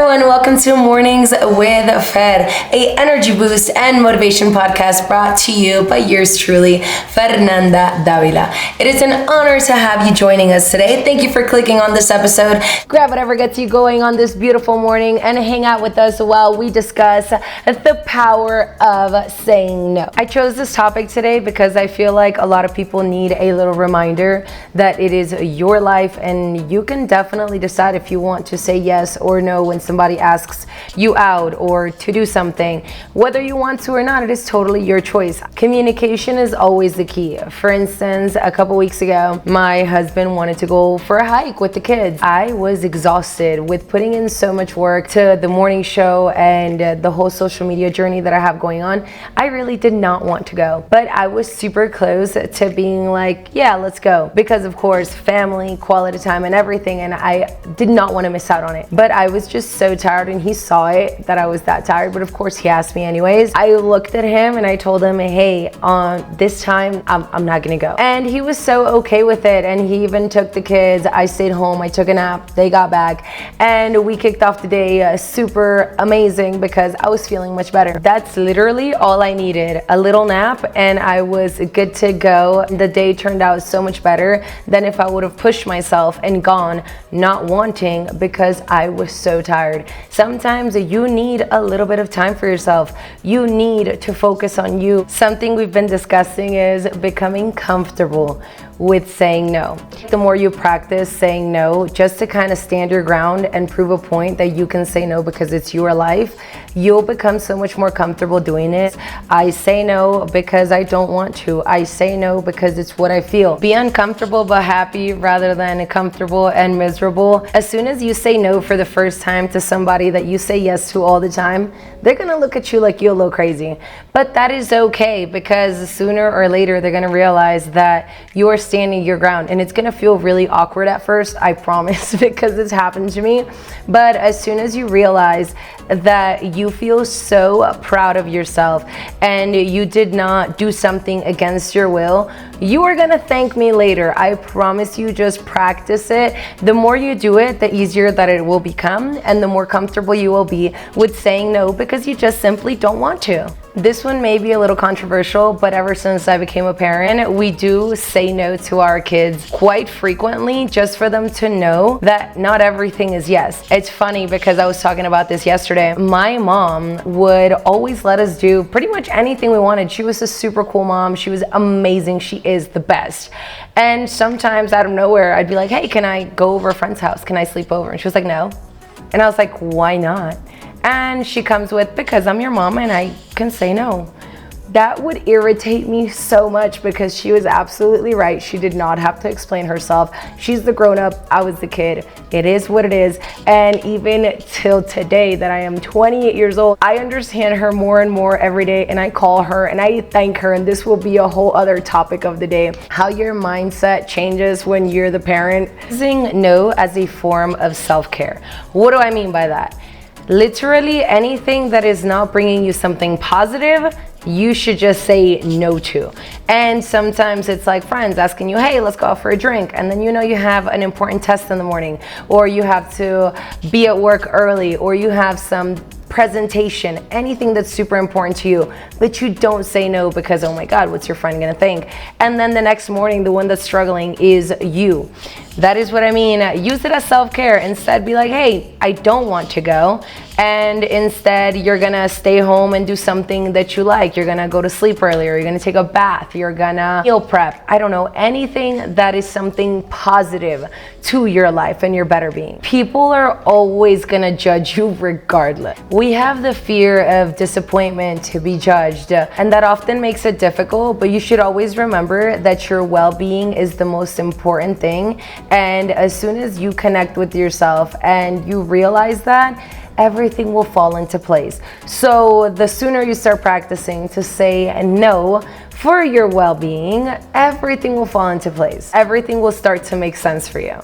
Hello and welcome to Mornings with Fed, a energy boost and motivation podcast brought to you by yours truly, Fernanda Davila. It is an honor to have you joining us today. Thank you for clicking on this episode. Grab whatever gets you going on this beautiful morning and hang out with us while we discuss the power of saying no. I chose this topic today because I feel like a lot of people need a little reminder that it is your life and you can definitely decide if you want to say yes or no when somebody asks you out or to do something. Whether you want to or not, it is totally your choice. Communication is always the key. For instance, a couple weeks ago, my husband wanted to go for a hike with the kids. I was exhausted with putting in so much work to the morning show and the whole social media journey that I have going on. I really did not want to go, but I was super close to being like, yeah, let's go. Because of course, family, quality time and everything, and I did not want to miss out on it. But I was just so tired and he saw it that I was that tired, but of course he asked me anyways. I looked at him and I told him, hey, this time I'm not gonna go. And he was so okay with it, and he even took the kids. I stayed home, I took a nap, they got back, and we kicked off the day super amazing because I was feeling much better. That's literally all I needed, a little nap, and I was good to go. The day turned out so much better than if I would have pushed myself and gone not wanting because I was so tired. Sometimes you need a little bit of time for yourself. You need to focus on you. Something we've been discussing is becoming comfortable with saying no. The more you practice saying no, just to kind of stand your ground and prove a point that you can say no because it's your life, you'll become so much more comfortable doing it. I say no because I don't want to. I say no because it's what I feel. Be uncomfortable but happy rather than comfortable and miserable. As soon as you say no for the first time to somebody that you say yes to all the time, they're gonna look at you like you're a little crazy. But that is okay, because sooner or later they're gonna realize that you are standing your ground, and it's gonna feel really awkward at first, I promise, because it's happened to me. But as soon as you realize that you feel so proud of yourself and you did not do something against your will, you are gonna thank me later. I promise you, just practice it. The more you do it, the easier that it will become, and the more comfortable you will be with saying no because you just simply don't want to. This one may be a little controversial, but ever since I became a parent, we do say no to our kids quite frequently, just for them to know that not everything is yes. It's funny because I was talking about this yesterday. My mom would always let us do pretty much anything we wanted. She was a super cool mom. She was amazing. She is the best. And sometimes out of nowhere, I'd be like, hey, can I go over a friend's house? Can I sleep over? And she was like, no. And I was like, why not? And she comes with, because I'm your mom and I can say no. That would irritate me so much because she was absolutely right. She did not have to explain herself. She's the grown-up, I was the kid. It is what it is. And even till today that I am 28 years old, I understand her more and more every day, and I call her and I thank her, and this will be a whole other topic of the day. How your mindset changes when you're the parent. Using no as a form of self-care. What do I mean by that? Literally anything that is not bringing you something positive, you should just say no to. And sometimes it's like friends asking you, hey, let's go out for a drink. And then you know you have an important test in the morning, or you have to be at work early, or you have some presentation, anything that's super important to you, but you don't say no because, oh my God, what's your friend gonna think? And then the next morning, the one that's struggling is you. That is what I mean. Use it as self-care. Instead, be like, hey, I don't want to go. And instead, you're gonna stay home and do something that you like. You're gonna go to sleep earlier. You're gonna take a bath. You're gonna meal prep. I don't know, anything that is something positive to your life and your better being. People are always gonna judge you regardless. We have the fear of disappointment, to be judged, and that often makes it difficult, but you should always remember that your well-being is the most important thing. And as soon as you connect with yourself and you realize that, everything will fall into place. So the sooner you start practicing to say no for your well-being, everything will fall into place. Everything will start to make sense for you.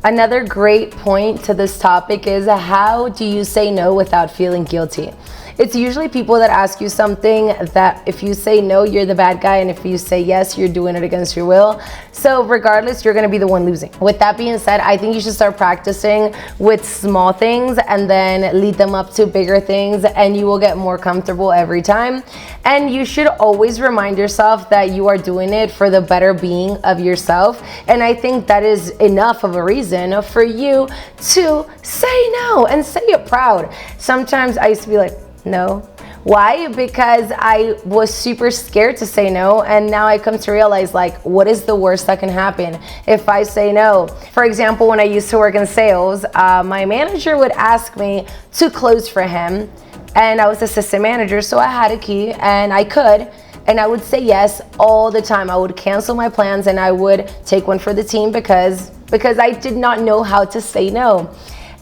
Another great point to this topic is, how do you say no without feeling guilty? It's usually people that ask you something that if you say no, you're the bad guy, and if you say yes, you're doing it against your will. So regardless, you're gonna be the one losing. With that being said, I think you should start practicing with small things and then lead them up to bigger things, and you will get more comfortable every time. And you should always remind yourself that you are doing it for the better being of yourself. And I think that is enough of a reason for you to say no and say it proud. Sometimes I used to be like, no. Why? Because I was super scared to say no, and now I come to realize, like, what is the worst that can happen if I say no? For example, when I used to work in sales, my manager would ask me to close for him, and I was assistant manager, so I had a key and I could, and I would say yes all the time. I would cancel my plans and I would take one for the team because I did not know how to say no.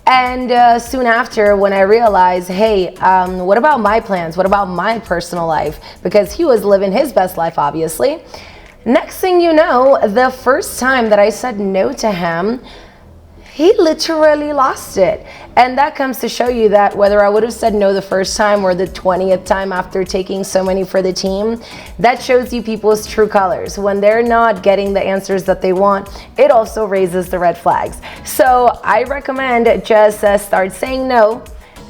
And soon after, when I realized, hey, what about my plans? What about my personal life? Because he was living his best life, obviously. Next thing you know, the first time that I said no to him, he literally lost it. And that comes to show you that whether I would have said no the first time or the 20th time after taking so many for the team, that shows you people's true colors. When they're not getting the answers that they want, it also raises the red flags. So I recommend just start saying no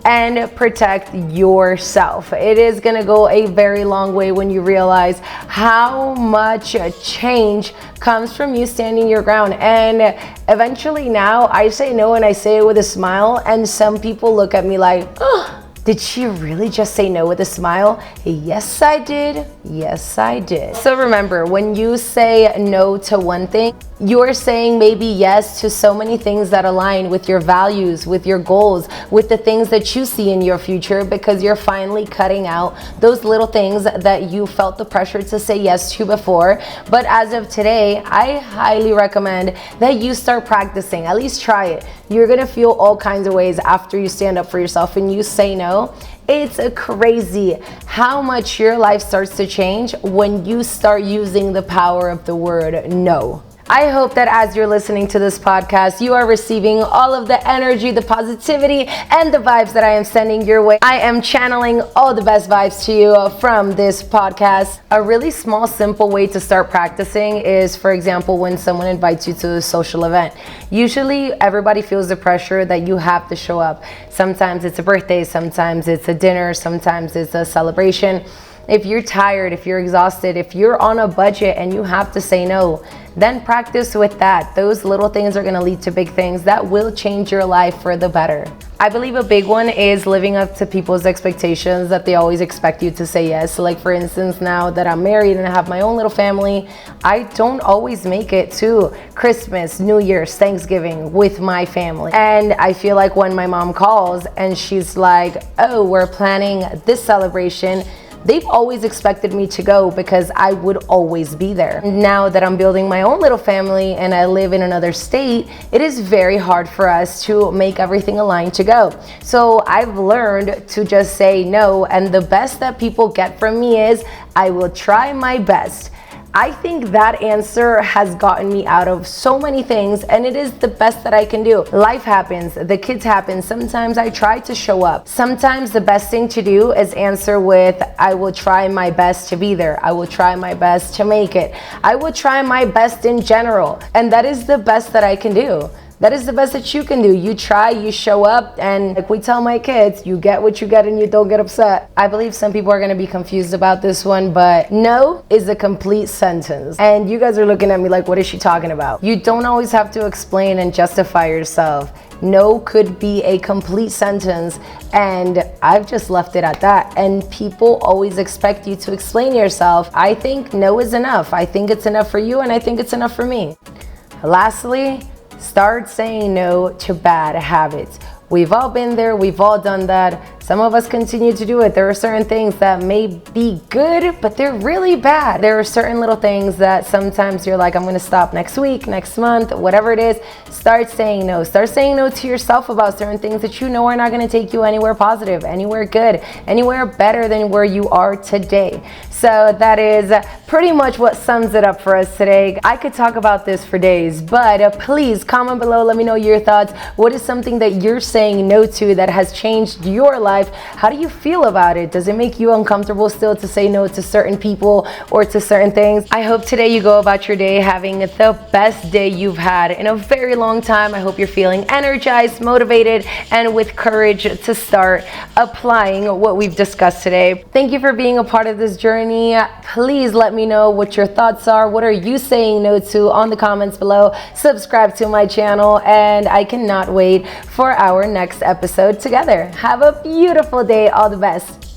and protect yourself. It is gonna go a very long way when you realize how much change comes from you standing your ground. And eventually now I say no and I say it with a smile, and some people look at me like, oh, did she really just say no with a smile? Yes, I did. Yes, I did. So remember, when you say no to one thing, you're saying maybe yes to so many things that align with your values, with your goals, with the things that you see in your future, because you're finally cutting out those little things that you felt the pressure to say yes to before. But as of today, I highly recommend that you start practicing. At least try it. You're gonna feel all kinds of ways after you stand up for yourself and you say no. It's crazy how much your life starts to change when you start using the power of the word no. I hope that as you're listening to this podcast, you are receiving all of the energy, the positivity, and the vibes that I am sending your way. I am channeling all the best vibes to you from this podcast. A really small, simple way to start practicing is, for example, when someone invites you to a social event. Usually, everybody feels the pressure that you have to show up. Sometimes it's a birthday, sometimes it's a dinner, sometimes it's a celebration. If you're tired, if you're exhausted, if you're on a budget and you have to say no, then practice with that. Those little things are gonna lead to big things that will change your life for the better. I believe a big one is living up to people's expectations, that they always expect you to say yes. So like, for instance, now that I'm married and I have my own little family, I don't always make it to Christmas, New Year's, Thanksgiving with my family. And I feel like when my mom calls and she's like, oh, we're planning this celebration, they've always expected me to go because I would always be there. Now that I'm building my own little family and I live in another state, it is very hard for us to make everything align to go. So I've learned to just say no, and the best that people get from me is, I will try my best. I think that answer has gotten me out of so many things, and it is the best that I can do. Life happens, the kids happen. Sometimes I try to show up. Sometimes the best thing to do is answer with, I will try my best to be there. I will try my best to make it. I will try my best in general. And that is the best that I can do. That is the best that you can do. You try, you show up, and like we tell my kids, you get what you get and you don't get upset. I believe some people are gonna be confused about this one, but no is a complete sentence. And you guys are looking at me like, what is she talking about? You don't always have to explain and justify yourself. No could be a complete sentence, and I've just left it at that. And people always expect you to explain yourself. I think no is enough. I think it's enough for you, and I think it's enough for me. Lastly, start saying no to bad habits. We've all been there, we've all done that. Some of us continue to do it. There are certain things that may be good, but they're really bad. There are certain little things that sometimes you're like, I'm gonna stop next week, next month, whatever it is. Start saying no. Start saying no to yourself about certain things that you know are not gonna take you anywhere positive, anywhere good, anywhere better than where you are today. So that is pretty much what sums it up for us today. I could talk about this for days, but please comment below. Let me know your thoughts. What is something that you're saying no to that has changed your life? How do you feel about it? Does it make you uncomfortable still to say no to certain people or to certain things? I hope today you go about your day having the best day you've had in a very long time. I hope you're feeling energized, motivated, and with courage to start applying what we've discussed today. Thank you for being a part of this journey. Please let me know what your thoughts are. What are you saying no to on the comments below? Subscribe to my channel, and I cannot wait for our next episode together. Have a beautiful day. All the best.